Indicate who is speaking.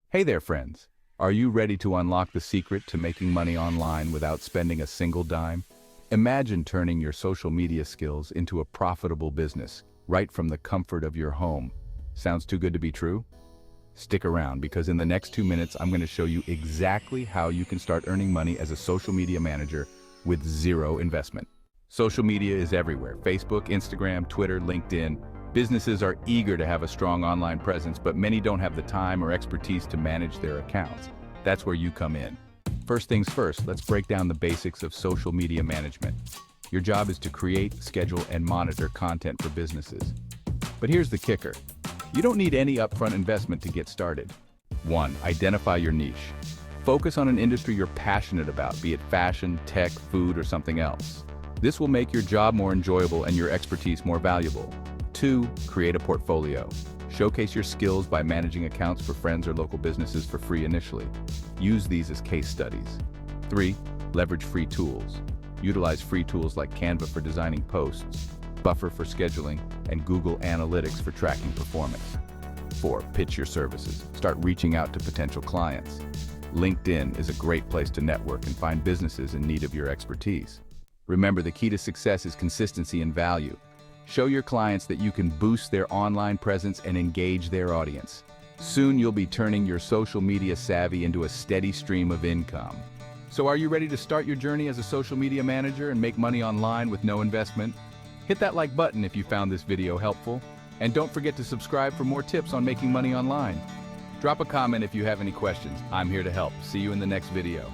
Speaker 1: Hey there, friends. Are you ready to unlock the secret to making money online without spending a single dime? Imagine turning your social media skills into a profitable business right from the comfort of your home. Sounds too good to be true? Stick around because in the next 2 minutes, I'm going to show you exactly how you can start earning money as a social media manager with zero investment. Social media is everywhere: Facebook, Instagram, Twitter, LinkedIn. Businesses are eager to have a strong online presence, but many don't have the time or expertise to manage their accounts. That's where you come in. First things first, let's break down the basics of social media management. Your job is to create, schedule, and monitor content for businesses. But here's the kicker. You don't need any upfront investment to get started. 1. Identify your niche. Focus on an industry you're passionate about, be it fashion, tech, food, or something else. This will make your job more enjoyable and your expertise more valuable. 2. Create a portfolio. Showcase your skills by managing accounts for friends or local businesses for free initially. Use these as case studies. 3. Leverage free tools. Utilize free tools like Canva for designing posts, Buffer for scheduling, and Google Analytics for tracking performance. 4. Pitch your services. Start reaching out to potential clients. LinkedIn is a great place to network and find businesses in need of your expertise. Remember, the key to success is consistency and value. Show your clients that you can boost their online presence and engage their audience. Soon you'll be turning your social media savvy into a steady stream of income. So are you ready to start your journey as a social media manager and make money online with no investment? Hit that like button if you found this video helpful. And don't forget to subscribe for more tips on making money online. Drop a comment if you have any questions. I'm here to help. See you in the next video.